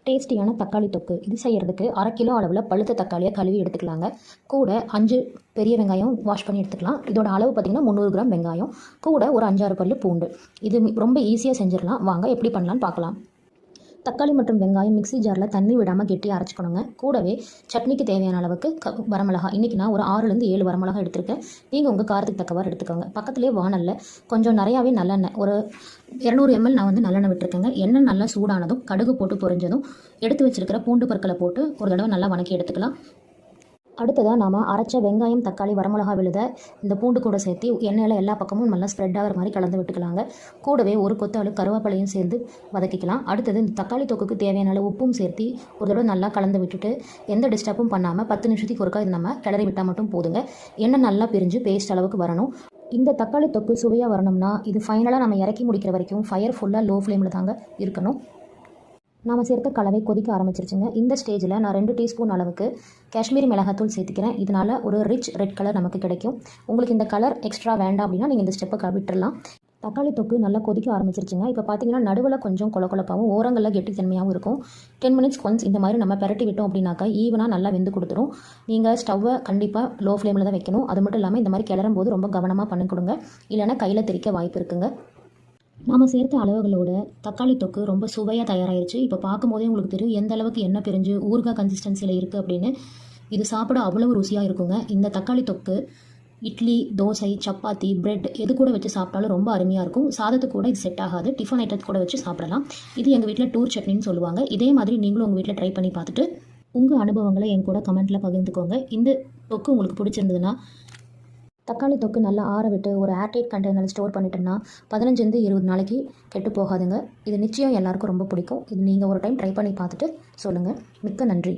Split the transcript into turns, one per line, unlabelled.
டேஸ்டியான தக்காளி தொக்கு இது செய்கிறதுக்கு 1/2 கிலோ அளவில் பழுத்த தக்காளியை கழுவி எடுத்துக்கலாங்க. கூட 5 பெரிய வெங்காயம் வாஷ் பண்ணி எடுத்துக்கலாம். இதோட அளவு பார்த்திங்கன்னா 300 கிராம் வெங்காயம், கூட ஒரு 5-6 பல்லு பூண்டு. இது ரொம்ப ஈஸியாக செஞ்சிடலாம். வாங்க எப்படி பண்ணலான்னு பார்க்கலாம். தக்காளி மற்றும் வெங்காயம் மிக்ஸி ஜாரில் தண்ணி விடாமல் கெட்டியாக அரைச்சிக்கணுங்க. கூடவே சட்னிக்கு தேவையான அளவுக்கு வரமிளகா, இன்றைக்கி நான் ஒரு 6லேருந்து 7 வரமிளகா எடுத்திருக்கேன். நீங்கள் உங்கள் காரத்துக்கு தக்கவாறு எடுத்துக்கோங்க. பக்கத்துலேயே வானலில் கொஞ்சம் நிறையாவே நல்லெண்ணெய், ஒரு 200 ml நான் நல்லெண்ணெய் விட்டுருக்கேங்க. எண்ணெய் நல்லா சூடானதும் கடுகு போட்டு பொரிஞ்சதும் எடுத்து வச்சிருக்கிற பூண்டு பற்களை போட்டு ஒரு தடவை நல்லா வணக்கி எடுத்துக்கலாம். அடுத்ததாக நாம் அரைச்ச வெங்காயம், தக்காளி, வரமிளகா விழுத இந்த பூண்டு கூட சேர்த்து எண்ணெயில் எல்லா பக்கமும் நல்லா ஸ்ப்ரெட் ஆகிற மாதிரி கலந்து விட்டுக்கலாங்க. கூடவே ஒரு கொத்தாளு கருவேப்பிலையும் சேர்ந்து வதக்கிக்கலாம். அடுத்தது இந்த தக்காளி தொக்குக்கு தேவையான அளவு உப்பும் சேர்த்து ஒரு தடவை நல்லா கலந்து விட்டுட்டு எந்த டிஸ்டர்பும் பண்ணாமல் 10 நிமிஷத்துக்கு ஒருக்கா இது நம்ம கிளறி விட்டால் மட்டும் போதுங்க. எண்ணெய் நல்லா பிரிஞ்சு பேஸ்ட் அளவுக்கு வரணும். இந்த தக்காளி தொக்கு சுவையாக வரணும்னா இது ஃபைனலாக நம்ம இறக்கி முடிக்கிற வரைக்கும் ஃபயர் ஃபுல்லாக லோ ஃப்ளேமில் தாங்க இருக்கணும். நாம் சேர்த்த கலவை கொதிக்க ஆரம்பிச்சிருச்சுங்க. இந்த ஸ்டேஜில் நான் 2 டீஸ்பூன் அளவுக்கு காஷ்மீரி மிளகாத்தூள் சேர்த்துக்கிறேன். இதனால் ஒரு ரிச் ரெட் கலர் நமக்கு கிடைக்கும். உங்களுக்கு இந்த கலர் எக்ஸ்ட்ரா வேண்டாம் அப்படின்னா நீங்கள் இந்த ஸ்டெப்பை விட்டுடலாம். தக்காளி தொக்கு நல்லா கொதிக்க ஆரம்பிச்சிருச்சுங்க. இப்போ பார்த்தீங்கன்னா நடுவில் கொஞ்சம் கொலப்பாகவும் ஓரங்களில் கெட்டித்தன்மையாகவும் இருக்கும். 10 மினிட்ஸ் ஒன்ஸ் இந்த மாதிரி நம்ம பெரட்டி விட்டோம் அப்படின்னாக்கா ஈவனாக நல்லா வெந்து கொடுத்துரும். நீங்கள் ஸ்டவ்வை கண்டிப்பாக லோ ஃப்ளேமில் தான் வைக்கணும். அது மட்டும் இல்லாமல் இந்த மாதிரி கிளறும் போது ரொம்ப கவனமாக பண்ணி கொடுங்க, இல்லைன்னா கையில் தெறிக்க வாய்ப்பு இருக்குங்க. நாம் சேர்த்த அளவுகளோட தக்காளி தொக்கு ரொம்ப சுவையாக தயாராகிருச்சு. இப்போ பார்க்கும்போதே உங்களுக்கு தெரியும் எந்த அளவுக்கு எண்ணெய் பிரிஞ்சு ஊறுகாய் கன்சிஸ்டன்சியில் இருக்குது அப்படின்னு. இது சாப்பிட அவ்வளவு ருசியாக இருக்குங்க. இந்த தக்காளி தொக்கு இட்லி, தோசை, சப்பாத்தி, பிரெட் எது கூட வச்சு சாப்பிட்டாலும் ரொம்ப அருமையாக இருக்கும். சாதத்துக்கு கூட இது செட் ஆகாது. டிஃபன் ஐட்டத்து கூட வச்சு சாப்பிடலாம். இது எங்கள் வீட்டில் டூர் சட்னின்னு சொல்லுவாங்க. இதே மாதிரி நீங்களும் உங்கள் வீட்டில் ட்ரை பண்ணி பார்த்துட்டு உங்கள் அனுபவங்களை என் கூட கமெண்ட்டில் பகிர்ந்துக்கோங்க. இந்த தொக்கு உங்களுக்கு பிடிச்சிருந்ததுன்னா தக்காளி தொக்கு நல்லா ஆற விட்டு ஒரு ஏர்டைட் கண்டெய்னரில் ஸ்டோர் பண்ணிட்டோம்னா 15-20 நாளைக்கு கெட்டு போகாதுங்க. இது நிச்சயம் எல்லாருக்கும் ரொம்ப பிடிக்கும். இது நீங்கள் ஒரு டைம் ட்ரை பண்ணி பார்த்துட்டு சொல்லுங்கள். மிக்க நன்றி.